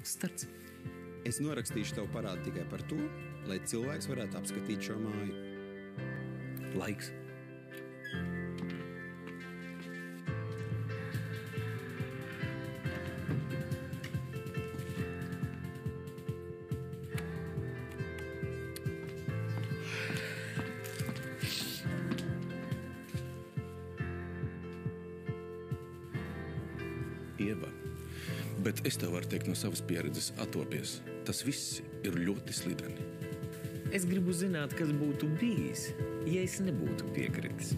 starts. Es norakstīšu tev parādu tikai par to, lai cilvēks varētu apskatīt šo māju. Laiks. Ieva, bet es tev varu teikt no savas pieredzes attopies. Tas viss ir ļoti slideni. Es gribu zināt, kas būtu bijis, ja es nebūtu piekritis.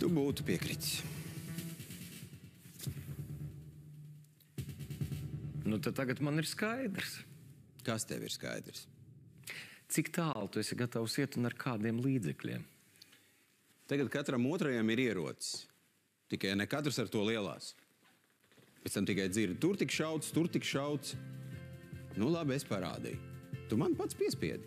Tu būtu piekritis. Nu, tad tagad man ir skaidrs. Kas tev ir skaidrs? Cik tālu tu esi gatavs iet un ar kādiem līdzekļiem? Tagad katram otrajam ir ierocis. Tikai ne katrs ar to lielās. Pēc tam tikai dzirdi, tur tik šauts, tur tik šauts. Nu labi, es parādīju. Tu man pats piespiedi.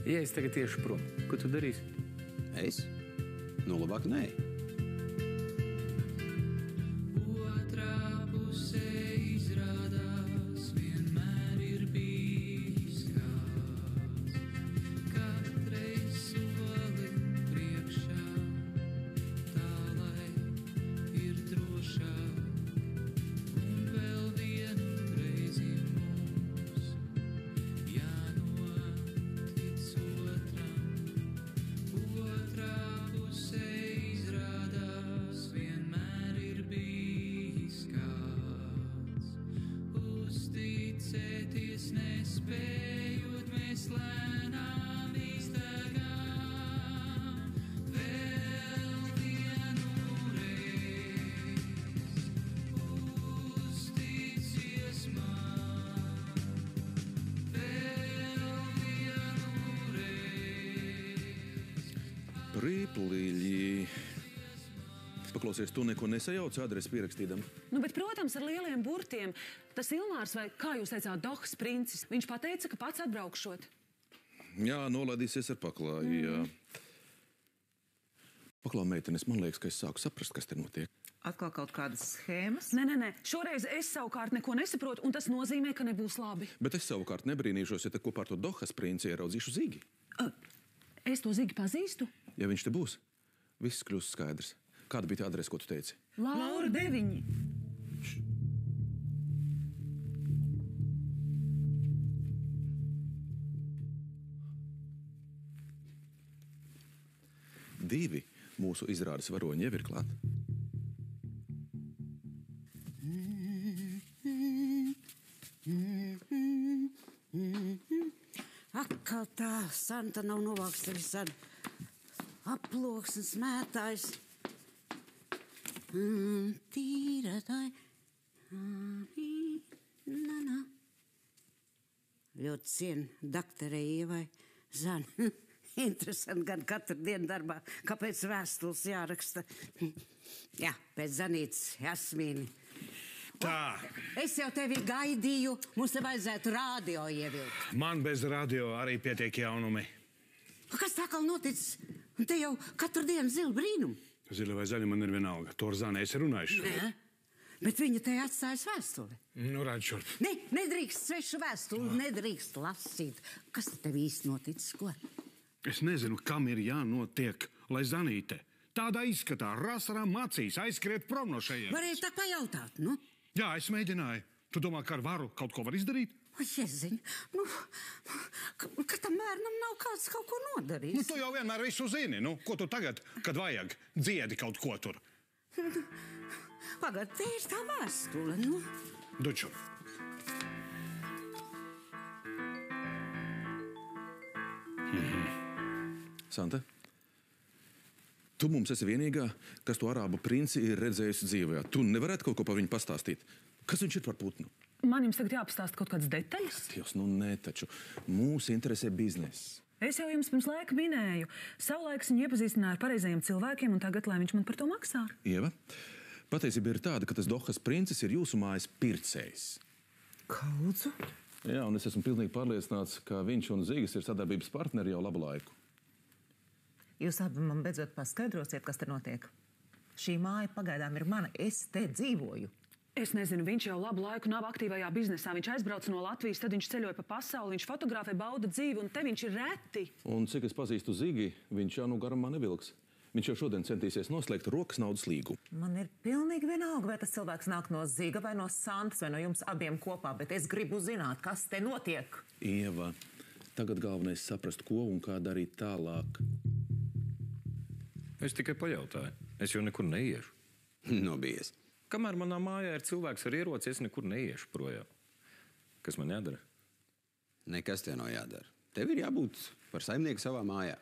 Ja es tagad tieši prom, ko tu darīsi? Es? Nu labāk nē. Prīplīļi. Paklausies, tu neko nesajauci adresi pierakstīdam? Nu, bet, protams, ar lieliem burtiem. Tas Ilmārs vai, kā jūs teicāt, Dohas princis, viņš pateica, ka pats atbraukšot. Jā, nolaidīsies ar paklāju, jā. Paklā, meitenes, man liekas, ka es sāku saprast, kas te notiek. Atkal kaut kādas schēmas? Nē. Šoreiz es savukārt neko nesaprotu, un tas nozīmē, ka nebūs labi. Bet es savukārt nebrīnīšos, ja te kopā ar to Dohas princi ieraudzīšu Zigi. Es to Zigi pazīstu? Ja viņš te būs, viss kļūs skaidrs. Kāda bija tā adrese, ko tu teici? Laura 9. Divi mūsu izrādes varoņi jau ir klāt. Atkal tā Santa nav novāks tevi sen. Aploksnes mētājs. Tīratāji. Ļoti cienu dakterei Ievai Zani. Interesanti gan katru dienu darbā, kāpēc vēstules jāraksta. Jā, pēc Zanītes Jasmīni. Tā. Es jau tevi gaidīju, mums te vajadzētu radio ievilkt. Man bez radio arī pietiek jaunumi. Kas tā kā noticis? Un te jau katru dienu zila brīnumu. Zila vai zaļa man ir vienalga. To ar Zani esi runājuši. Nē, bet viņa te atstājas vēstuli. Nu, rādi šurp. Ne, nedrīkst svešu vēstuli, nedrīkst lasīt. Kas te tev īsti noticis, ko? Es nezinu, kam ir jānotiek, lai Zanīte tādā izskatā, rasarā macīs, aizskriet prom no šejienes. Varēja tā pajautāt, nu? Jā, es mēģināju. Tu domā, ka ar varu kaut ko var izdarīt? O, Jeziņ, nu, ka tam bērnam nav kāds kaut ko nodarījis. Nu, tu jau vienmēr visu zini. Nu, ko tu tagad, kad vajag, dziedi kaut ko tur? Pagad, te ir tā vēstule, nu. Duču. Santa, tu mums esi vienīgā, kas to arābu princi ir redzējusi dzīvē. Tu nevarētu kaut ko par viņu pastāstīt? Kas viņš ir par putnu? Man jums tagad jāpastāsta kaut kādas detaļas? Dievs, nu nē, taču mūs interesē bizness. Es jau jums pirms laika minēju. Savulaik viņu iepazīstināju ar pareizajiem cilvēkiem, un tagad, lai viņš man par to maksā. Ieva, patiesība ir tāda, ka tas Dohas princis ir jūsu mājas pircējs. Kaudzu? Jā, un es esmu pilnīgi pārliecināts, ka viņš un Zīgas ir sadarbības partneri jau labu laiku. Jūs abi man beidzot paskaidrosiet, kas te notiek. Šī māja pagaidām ir mana, es te dzīvoju. Es nezinu, viņš jau labu laiku nav aktīvajā biznesā. Viņš aizbrauc no Latvijas, tad viņš ceļoja pa pasauli, viņš fotografē, bauda dzīvi, un te viņš ir reti. Un cik es pazīstu Zigi, viņš jau nu garumā nevilks. Viņš jau šodien centīsies noslēgt rokas naudas līgumu. Man ir pilnīgi vienalga, vai tas cilvēks nāk no Ziga vai no Santas vai no jums abiem kopā, bet es gribu zināt, kas te notiek. Ieva, tagad galvenais saprast, ko un kā darīt tālāk. Es tikai pajautāju. Es jau nekur neiešu. Nobijies. Kamēr manā mājā ir cilvēks ar ieroci, es nekur neiešu projām. Kas man jādara? Nekas tev nav jādara. Tev ir jābūt par saimnieku savā mājā.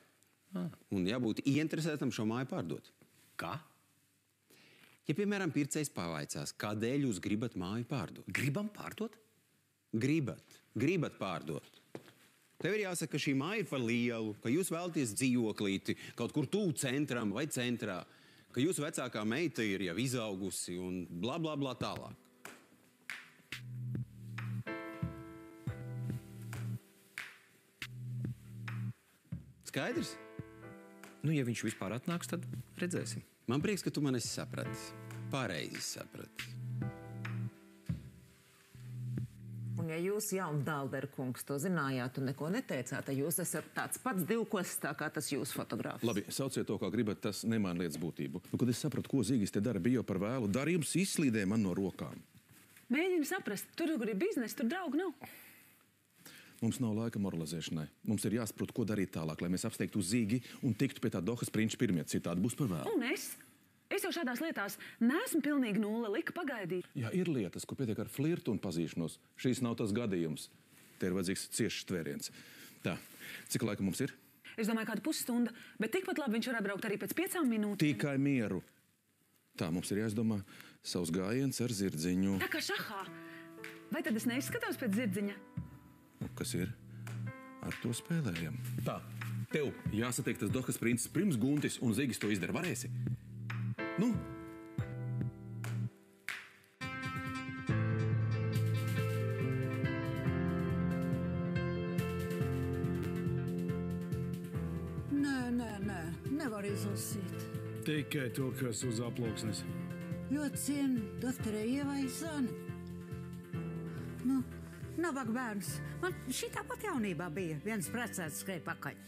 Un jābūt ieinteresētam šo māju pārdot. Kā? Ja, piemēram, pircējs pavaicās, kādēļ jūs gribat māju pārdot? Gribam pārdot? Gribat pārdot. Tev ir jāsaka, ka šī māja ir par lielu, ka jūs vēlaties dzīvoklīti kaut kur tuvu centram vai centrā, ka jūsu vecākā meita ir jau izaugusi un bla, bla, bla tālāk. Skaidrs? Nu, ja viņš vispār atnāks, tad redzēsim. Man prieks, ka tu man esi sapratis. Pareizi sapratis. Un ja jūs, Jaundaldera kungs, to zinājāt un neko neteicāt, tad jūs esat tāds pats divkos, tā kā tas jūsu fotogrāfs. Labi, sauciet to, kā gribat, tas nemaina lietas būtību. Nu, kad es sapratu, ko Zigis te dara, bija jau par vēlu. Darījums izslīdēja man no rokām. Mēģini saprast, tur, kur ir biznesa, tur draugu nav. Mums nav laika moralizēšanai. Mums ir jāsaprot, ko darīt tālāk, lai mēs apsteigtu Zigi un tiktu pie tā Dohas prinča pirmie. Citādi būs par vēlu. Un es? Es jau šādās lietās neesmu pilnīgi nulle, lika pagaidīt. Jā, ir lietas, ko pietiek ar flirtu un pazīšanos. Šīs nav tas gadījums. Te ir vajadzīgs ciešs tvēriens. Tā, cik laika mums ir? Es domāju, kāda pusstunda, bet tikpat labi viņš varētu braukt arī pēc 5 minūtēm. Tikai mieru. Tā, mums ir jāizdomā savs gājiens ar zirdziņu. Tā kā šahā. Vai tad es neizskatos pēc zirdziņa? Nu, kas ir? Ar to spēlējam. Tā, tev jāsatiek tas Dohas princis pirms Guntis un Zigis to izdara. Varēsi? Nu? Nē, nevar izlasīt. Tikai to, kas uz aploksnes. Ļoti cienu doktorē Ievai Zani. Nu, nabaga bērns. Man šī tāpat jaunībā bija. Viens precēts skrēja pakaļ.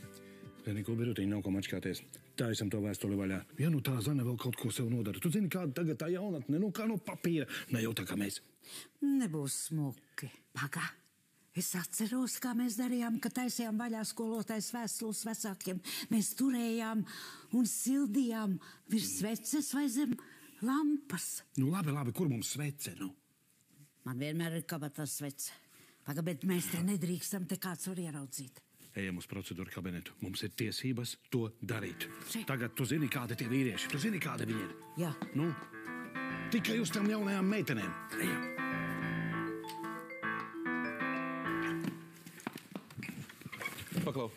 Zini, ko birutiņi nav ko mačkāties. Taisam to vēstuli vaļā. Ja nu tā Zana vēl kaut ko sev nodara. Tu zini, kāda tagad tā jaunatne, nu kā no papīra. Ne jau tā kā mēs. Nebūs smuki. Pagā. Es atceros, kā mēs darījām, kad taisījām vaļā skolotais vēstules vecākiem. Mēs turējām un sildījām virs sveces vai zem lampas. Nu labi, kur mums svece, nu? Man vienmēr ir kabatā svece. Pagā, bet mēs te nedrīkstam, te kāds var ieraudzīt. Ejam uz procedūru kabinetu. Mums ir tiesības to darīt. Tagad tu zini, kādi tie vīrieši. Tu zini, kādi viņi ir. Jā. Nu, tikai uz tām jaunajām meitenēm. Ejam. Paklau.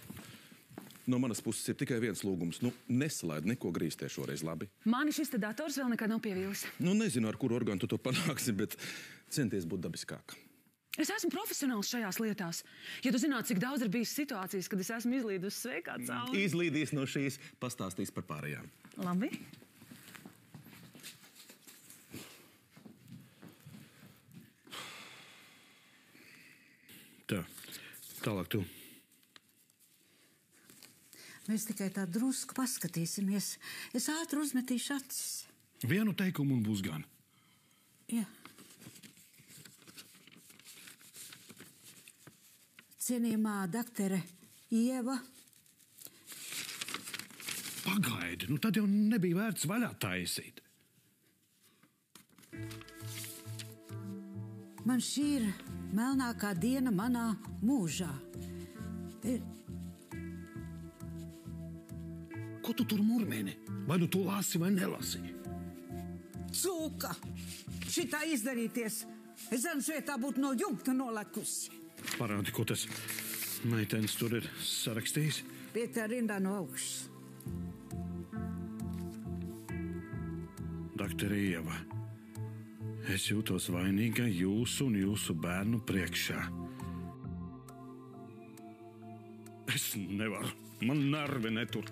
No manas puses ir tikai viens lūgums. Nu, nesalaid neko grīstē šoreiz, labi? Mani šis te dators vēl nekad nav pievīlis. Nu, nezinu, ar kuru orgānu tu to panāksi, bet centies būt dabiskāk. Es esmu profesionāls šajās lietās. Ja tu zinātu, cik daudz ir bijis situācijas, kad es esmu izlīdusi sveikā cauri. Izlīdīs no šīs, pastāstīs par pārējām. Labi. Tā, tālāk tu. Mēs tikai tā drusku paskatīsimies. Es ātri uzmetīšu acis. Vienu teikumu un būs gan. Jā. Cienījamā doktere Ieva. Pagaidi, nu tad jau nebija vērts vaļā taisīt. Man šī ir melnākā diena manā mūžā. Ko tu tur murmini? Vai nu tu lasi vai nelasi? Cūka! Šitā izdarīties. Es zinu, vietā būtu no jumta nolekusi. Parādi, ko tas meitenes tur ir sarakstījis. Pie tā rindā no augšas. Doktore Ieva, es jūtos vainīga jūsu un jūsu bērnu priekšā. Es nevaru. Man nervi netur.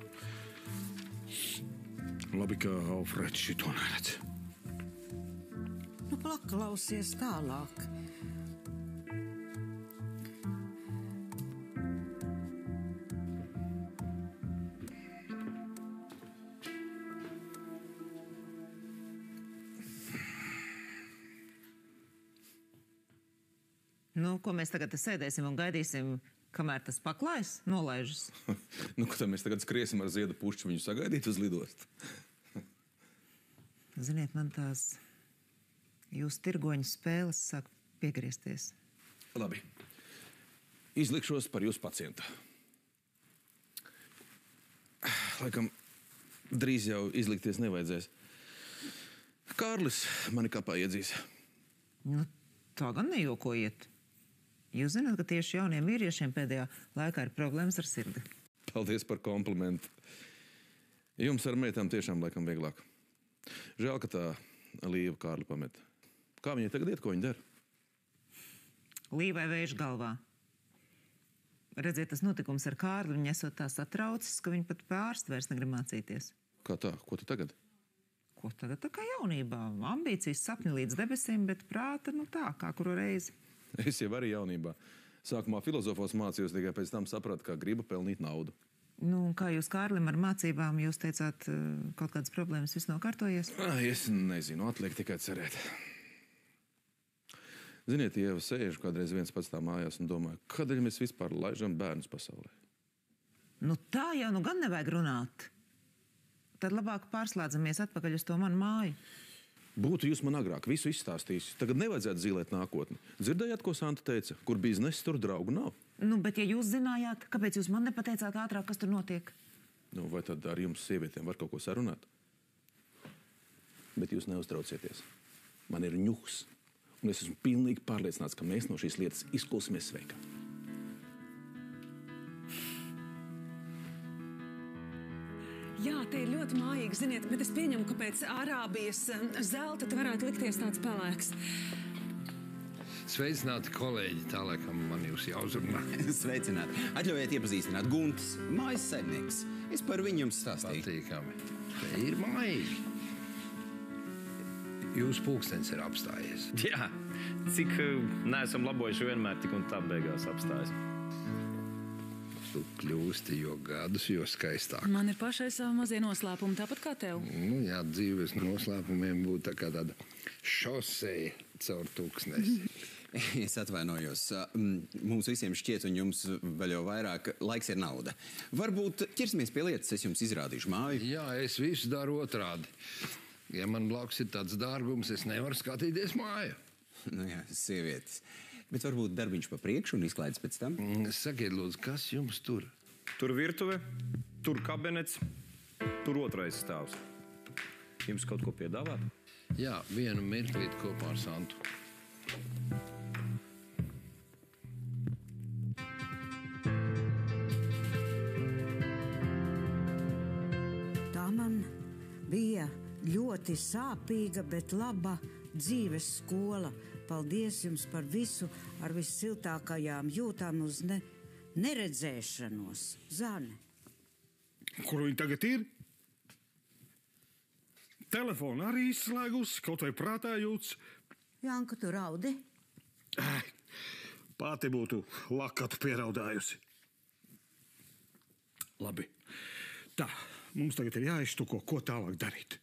Labi, ka Alfreds šito neredz. Nu, paklausies tālāk. Nu, ko mēs tagad sēdēsim un gaidīsim, kamēr tas paklājas, nolaižas? Nu, ka tad mēs tagad skriesim ar ziedu pušķu viņu sagaidīt uz lidostu. Ziniet, man tās jūsu tirgoņu spēles sāk piegriezties. Labi. Izlikšos par jūsu pacientu. Laikam, drīz jau izlikties nevajadzēs. Kārlis mani kapā iedzīs. Nu, tā gan nejokojiet. Jūs zināt, ka tieši jauniem vīriešiem pēdējā laikā ir problēmas ar sirdi. Paldies par komplimentu. Jums ar meitām tiešām laikam vieglāk. Žēl, ka tā Līva Kārli pamet. Kā viņai tagad iet, ko viņa dara? Līvai vējš galvā. Redziet, tas notikums ar Kārli, viņa esot tā satraucis, ka viņa pat pārst vairs negrib mācīties. Kā tā? Ko tu tagad? Ko tagad? Tā kā jaunībā. Ambīcijas, sapni līdz debesīm, bet prāta, nu tā, kā kuru reizi. Es jau arī jaunībā. Sākumā filozofos mācījos, tikai pēc tam sapratu, kā gribu pelnīt naudu. Nu, kā jūs Kārlim ar mācībām, jūs teicāt, kaut kādas problēmas viss nokārtojies? Es nezinu, atliek tikai cerēt. Ziniet, Ieva, sēžu kādreiz viens pats tā mājās un domāju, kādēļ mēs vispār laižam bērnus pasaulē? Nu tā jau nu gan nevajag runāt. Tad labāk pārslēdzamies atpakaļ uz to manu māju. Būtu jūs man agrāk visu izstāstījis. Tagad nevajadzētu zīlēt nākotni. Dzirdējāt, ko Santa teica? Kur bizness, tur draugu nav. Nu, bet ja jūs zinājāt, kāpēc jūs man nepateicāt ātrāk, kas tur notiek? Nu, vai tad ar jums sievietēm var kaut ko sarunāt? Bet jūs neuztraucieties. Man ir ņuhs. Un es esmu pilnīgi pārliecināts, ka mēs no šīs lietas izkulsimies sveikā. Jā, te ir ļoti mājīgi, ziniet, bet es pieņemu, ka pēc Arābijas zelta te varētu likties tāds pelēks. Sveicināti, kolēģi, tā laikam man jūs jāuzrunā. Sveicināti. Atļaujiet iepazīstināt Guntis, mājas saimnieks. Es par viņu jums stāstīju. Patīkami. Te ir mājīgi. Jūsu pulkstenis ir apstājies. Jā, cik neesam labojuši vienmēr tik un tā beigās apstājas. Tu kļūsti jo gadus, jo skaistāk. Man ir pašai savu mazie noslēpumi, tāpat kā tev. Nu, jā, dzīves noslēpumiem būtu tā kā tāda šoseja caur tūkstnesi. Es atvainojos. Mums visiem šķiet, un jums vēl jau vairāk, laiks ir nauda. Varbūt ķersimies pie lietas, es jums izrādīšu māju. Jā, es visu daru otrādi. Ja man blakus ir tāds dārgums, es nevaru skatīties māju. Nu jā, sievietes. Bet varbūt darbiņš pa priekšu un izklaides pēc tam? Sakiet, lūdzu, kas jums tur? Tur virtuve, tur kabinets, tur otrais stāvs. Jums kaut ko piedāvāt? Jā, vienu mirklīti kopā ar Santu. Tā man bija ļoti sāpīga, bet laba dzīves skola. Paldies jums par visu, ar vissiltākajām jūtām uz neredzēšanos. Zane. Kur viņi tagad ir? Telefonu arī izslēgus, kaut vai prātā jūtas. Janka, tu raudi? Pati būtu lakatu pieraudājusi. Labi. Tā, mums tagad ir jāiztuko, ko tālāk darīt.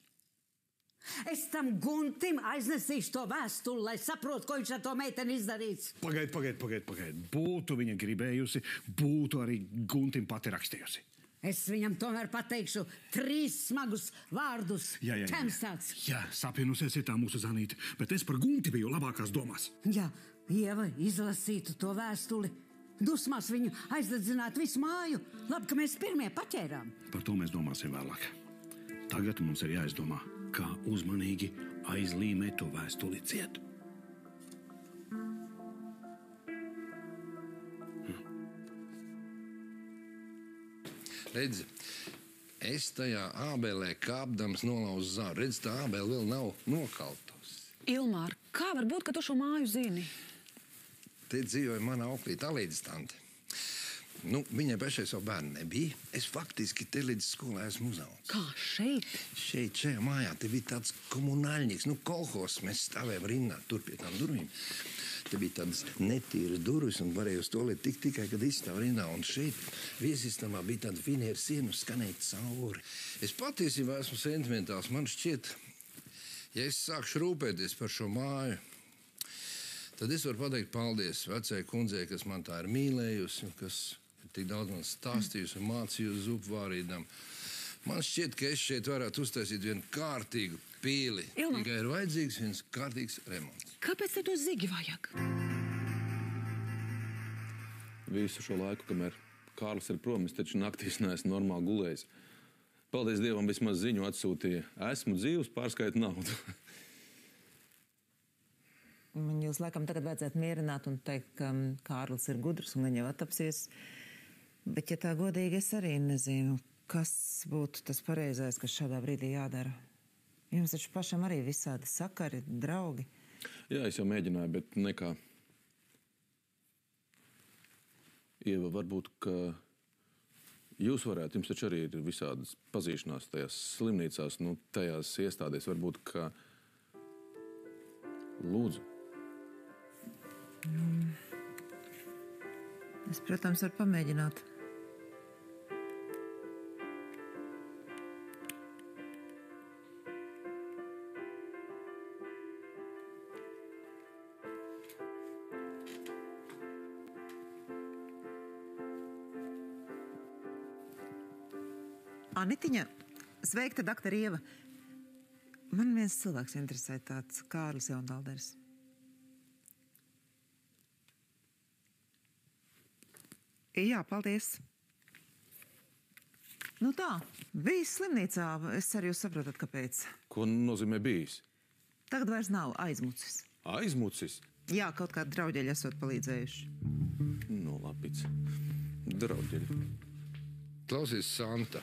Es tam Guntim aiznesīšu to vēstuli, lai saprotu, ko viņš ar to meiteni izdarīts. Pagaid. Būtu viņa gribējusi, būtu arī Guntim pati rakstījusi. Es viņam tomēr pateikšu 3 smagus vārdus. Jā. Temstāts. Jā, sapienusies ir tā mūsu Zanīte, bet es par Gunti biju labākās domās. Jā, Ieva izlasītu to vēstuli. Dusmās viņu aizdedzināt visu māju. Labi, ka mēs pirmie paķērām. Par to mēs domāsim vēlāk. Tagad mums ir jāizdomā, kā uzmanīgi aizlīmēt to vēstuli ciet. Redzi, es tajā ābelē kāpdams nolauzu zāru. Redzi, tā ābele vēl nav nokautas. Ilmār, kā var būt, ka tu šo māju zini? Te dzīvoja mana auklīte Alīdas tante. Nu, viņai pašai savu bērnu nebija. Es faktiski te līdz skolai esmu uzaudzis. Kā šeit? Šajā mājā te bija tāds komunāļnieks, kolhos. Mēs stāvējām rindā tur pie tām durvīm. Te bija tādas netīras durvis un varēja uz to liet tikai, kad izstāv rindā. Un šeit viesistamā bija tāda finieru siena, skanēja cauri. Es patiesībā esmu sentimentāls. Man šķiet, ja es sākšu rūpēties par šo māju, tad es varu pateikt paldies vecai kundzei, kas man tā ir mīlējusi, kas ir tik daudz man stāstījusi un mācījusi zupvārīdam. Man šķiet, ka es šeit varētu uztaisīt vienu kārtīgu pīli. Ilma. Tikai ir vajadzīgs viens kārtīgs remonts. Kāpēc te to zigi vajag? Visu šo laiku, kamēr Kārlis ir prom, es taču naktīs neesmu normāli gulējis. Paldies Dievam, vismaz ziņu atsūtīja. Esmu dzīvs, pārskaitu naudu. Man jūs laikam tagad vajadzētu mierināt un teikt, ka Kārlis ir gudrs un gan jau attapsies. Bet, ja tā godīgi, es arī nezinu, kas būtu tas pareizais, kas šādā brīdī jādara. Jums taču pašam arī visādi sakari, draugi. Jā, es jau mēģināju, bet nekā. Ieva, varbūt, ka jūs varētu, jums taču arī ir visādas pazīšanās tajās slimnīcās, tajās iestādēs, varbūt, ka lūdzu. Es, protams, varu pamēģināt. Anitiņa, sveikta, doktor Ieva. Man viens cilvēks interesē, tāds Kārlis Jaundalderis. Jā, paldies. Nu tā, bijis slimnīcā. Es arī jūs saprotat, kāpēc. Ko nozīmē bijis? Tagad vairs nav aizmucis. Aizmucis? Jā, kaut kādi drauģeļi esot palīdzējuši. Nu, lapic. Drauģeļi. Klausies, Santa,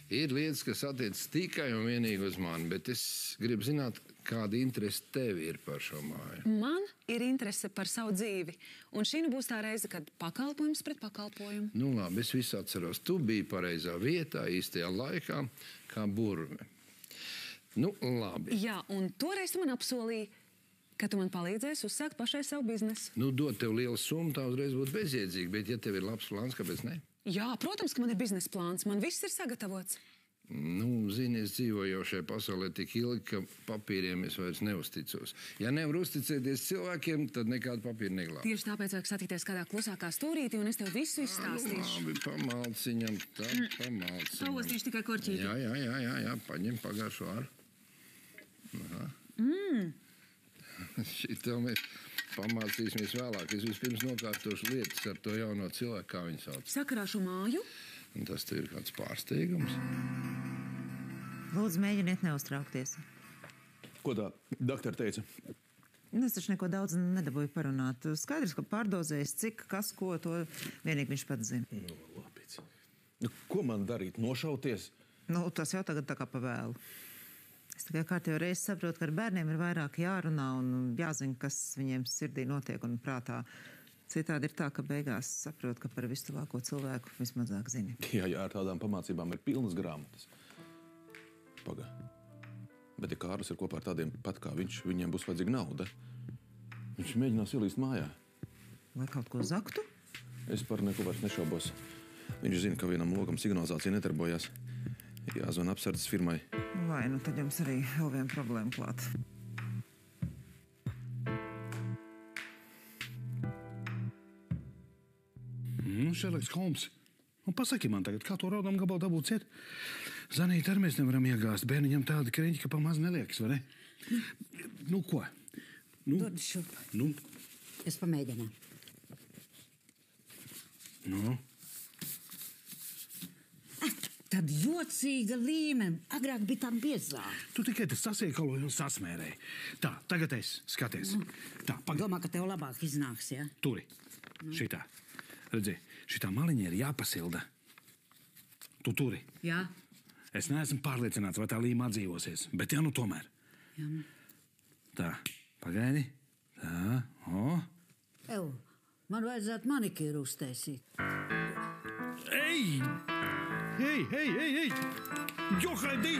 ir lietas, kas attiecas tikai un vienīgi uz mani, bet es gribu zināt, kāda interese tev ir par šo māju. Man ir interese par savu dzīvi. Un šī būs tā reize, kad pakalpojums pret pakalpojumu. Nu labi, es visu atceros. Tu biji pareizā vietā, īstajā laikā, kā burve. Nu labi. Jā, un toreiz tu man apsolīji, ka tu man palīdzēsi uzsākt pašai savu biznesu. Nu, dot tev lielu summu, tā uzreiz būtu bezjēdzīgi, bet ja tev ir labs plāns, kāpēc ne? Jā, protams, ka man ir biznesa plāns. Man viss ir sagatavots. Nu, zini, es dzīvoju jau šajā pasaulē tik ilgi, ka papīriem es vairs neusticos. Ja nevar uzticēties cilvēkiem, tad nekādu papīru neglāb. Tieši tāpēc vajag satīties kādā klusākā stūrītī, un es tev visu izstāstīšu. Labi, pamalciņam, tā pamalciņam. Paostīšu tikai korķīti. Jā, paņem pagājušo āru. Aha. Šito mēs pamācīsimies vēlāk. Es vispirms nokārtošu lietas ar to jauno cilvēku, kā viņu sauc. Sakarāšu māju. Un tas tev ir kāds pārsteigums. Lūdzu, mēģiniet neuztraukties. Ko tā doktora teica? Es taču neko daudz nedabūju parunāt. Skaidrs, ka pārdozējis, cik, kas, ko, to vienīgi viņš pats zina. Nu, lapic. Nu, ko man darīt? Nošauties? Nu, tas jau tagad tā kā pavēlu. Es tikai kārtējo reizi saprotu, ka ar bērniem ir vairāk jārunā un jāzina, kas viņiem sirdī notiek un prātā. Citādi ir tā, ka beigās saprot, ka par vistuvāko cilvēku vismazāk zini. Jā, ar tādām pamācībām ir pilnas grāmatas. Pagā. Bet ja Kārlis ir kopā ar tādiem pat kā viņš, viņiem būs vajadzīga nauda. Viņš mēģinās ielīst mājā. Vai kaut ko zaktu? Es par neko vairs nešaubos. Viņš zina, ka vienam logam signalizācija nedarbojās. Jāzvan apsardzes firmai. Vai, nu tad jums arī vēl viena problēma klāt. Šerloks Holms, pasaki man tagad, kā to raudām gabalu dabūt ciet? Zanīt arī mēs nevaram iegāzt. Bērniņam tādi kreņķi, ka pamaz neliekas, vai ne? Nu, ko? Dod šurp. Nu? Es pamēģinu. Nu? Tad jocīga līmene. Agrāk bija tam biezāk. Tu tikai te sasiekaloji un sasmērēji. Tā, tagad es skaties. Tā, pagaid. Domā, ka tev labāk iznāks, ja? Turi. Šitā. Redzi, šitā maliņa ir jāpasilda. Tu turi. Jā. Es neesmu pārliecināts, vai tā līma atdzīvosies. Bet nu tomēr. Jā. Tā, pagaidi. Tā, o. Man vajadzētu manikīru uztaisīt. Ej! Ej! Johaidī!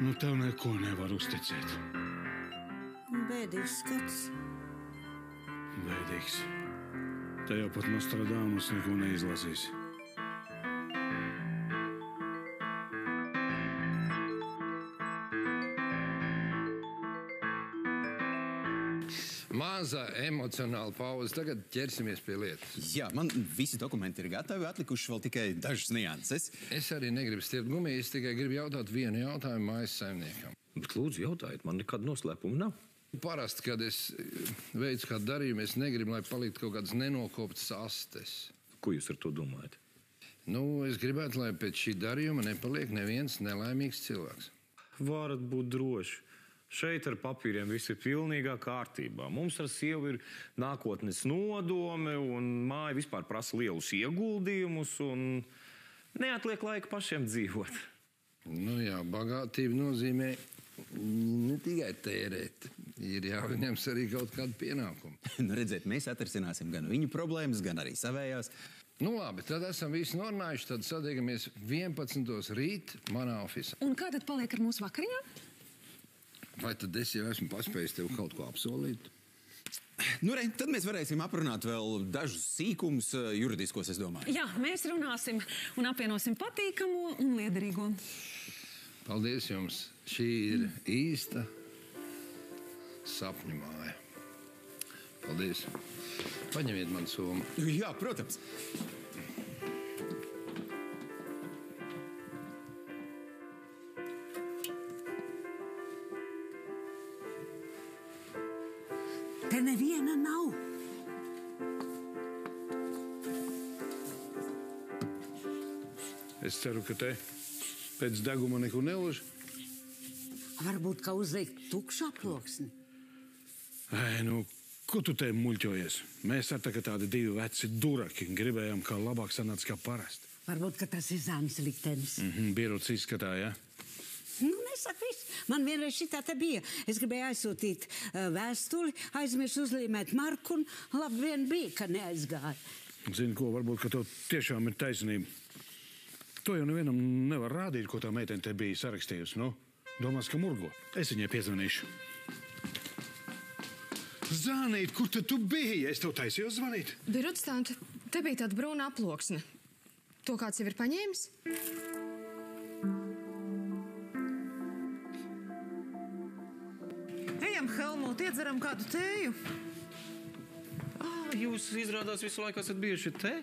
Nu, tev neko nevar uzticēt. Bēdīgs skats. Bēdīgs. Te jau pat Nostradamus neko neizlasīs. Maza emocionāla pauze. Tagad ķersimies pie lietas. Jā, man visi dokumenti ir gatavi, atlikuši vēl tikai dažas nianses. Es arī negribu stiept gumiju, es tikai gribu jautāt vienu jautājumu mājas saimniekam. Bet lūdzu, jautājiet, man nekāda noslēpuma nav. Parasti, kad es veicu kādu darījumu, es negribu, lai paliktu kaut kādas nenokoptas astes. Ko jūs ar to domājat? Nu, es gribētu, lai pēc šī darījuma nepaliek neviens nelaimīgs cilvēks. Varat būt droši. Šeit ar papīriem viss ir pilnīgā kārtībā. Mums ar sievu ir nākotnes nodome, un māja vispār prasa lielus ieguldījumus, un neatliek laika pašiem dzīvot. Nu jā, bagātība nozīmē ne tikai tērēt. Ir jāņems arī kaut kādu pienākumu. Nu, redziet, mēs atrisināsim gan viņu problēmas, gan arī savējās. Nu labi, tad esam visi norunājuši, tad satiekamies 11. rīt manā ofisā. Un kā tad paliek ar mūsu vakariņām? Vai tad es jau esmu paspējis tev kaut ko apsolīt? Nu, re, tad mēs varēsim aprunāt vēl dažus sīkumus juridiskos, es domāju. Jā, mēs runāsim un apvienosim patīkamo un liederīgo. Paldies jums. Šī ir īsta sapņu māja. Paldies. Paņemiet man somu. Jā, protams. Te neviena nav. Es ceru, ka te pēc deguma neko nelūž. Varbūt, ka uzlikt tukšu aploksni. Nu, ko tu te muļķojies? Mēs ar tādi divi veci duraki gribējām, kā labāk sanāca kā parasti. Varbūt, ka tas ir Zānis liktenis. Bierots izskatā, jā? Nu, nesaka viss. Man vienreiz šitā te bija. Es gribēju aizsūtīt vēstuli, aizmirsu uzlīmēt marku, un labi vien bija, ka neaizgāja. Zini ko, varbūt, ka tev tiešām ir taisnība. To jau nevienam nevar rādīt, ko tā meitene te bija sarakstījusi, nu? Domās, ka murgo. Es viņai piezvanīšu. Zānīt, kur tad tu biji? Es tev taisījos zvanīt. Birots tante, te bija tāda brūna aploksne. To kāds jau ir paņēmis? Ejam, Helmut, iedzeram kādu tēju. Jūs izrādās visu laiku esat bijuši te?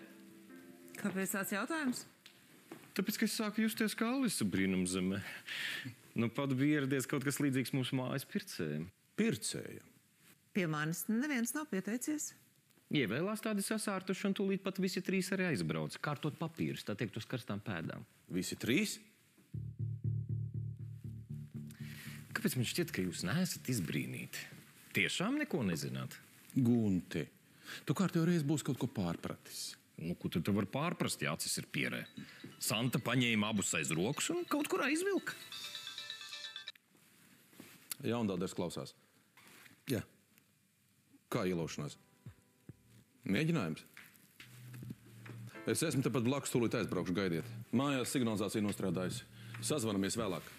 Kāpēc tāds jautājums? Tāpēc, ka es sāku justies kā Alisa brīnumzemē. Nu, pat bija ieradies kaut kas līdzīgs mūsu mājas pircējiem. Pircējiem? Pie manis neviens nav pieteicies. Ievēlās tādi sasārtuši, un tūlīt pat visi trīs arī aizbrauc. Kārtot papīrus, tā teikt, uz karstām pēdām. Visi trīs? Kāpēc man šķiet, ka jūs neesat izbrīnīti? Tiešām neko nezināt? Gunti, tu kārtējo reizi būs kaut ko pārpratis. Nu, ko tu var pārprast, ja acis ir pierē? Santa paņēma abus aiz rokas un kaut kur aizvilka. Jaundāders klausās. Jā. Kā ielaušanās? Mēģinājums? Es esmu tepat blakus, tūlīt aizbraukšu, gaidiet. Mājās signalizācija nostrādājusi. Sazvanamies vēlāk.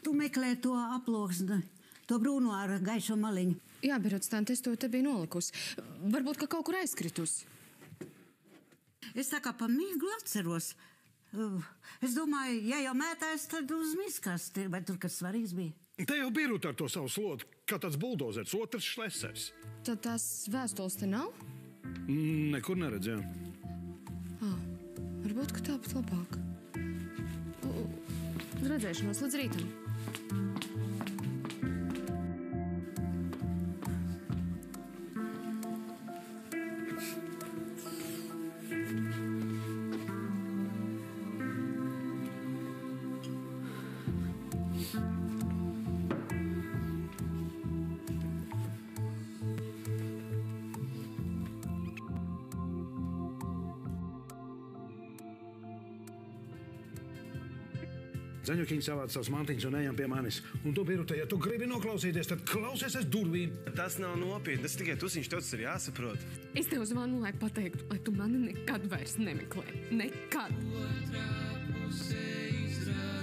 Tu meklē to aploksni, to brūno ar gaišo maliņu. Jā, birots tante, es to te biju nolikusi. Varbūt, ka kaut kur aizkritusi. Es tā kā pa mīglu atceros. Es domāju, ja jau mētājs, tad uz miskasti. Vai tur kas svarīgs bija? Te jau Birut ar to savu slotu, kā tāds buldozers, otrs šlesers. Tad tās vēstules te nav? Nekur neredzējām. Varbūt, ka tāpat labāk. Redzēšanos līdz rītam. Zaņukiņi savāc savus mantiņus un ejam pie manis. Un tu, Birute, ja tu gribi noklausīties, tad klausies aiz durvīm. Tas nav nopietni, tas tikai tusiņš tev tas ir jāsaprot. Es tev zvanu, lai pateiktu, lai tu mani nekad vairs nemeklē. Nekad! Otrā pusē izrāda.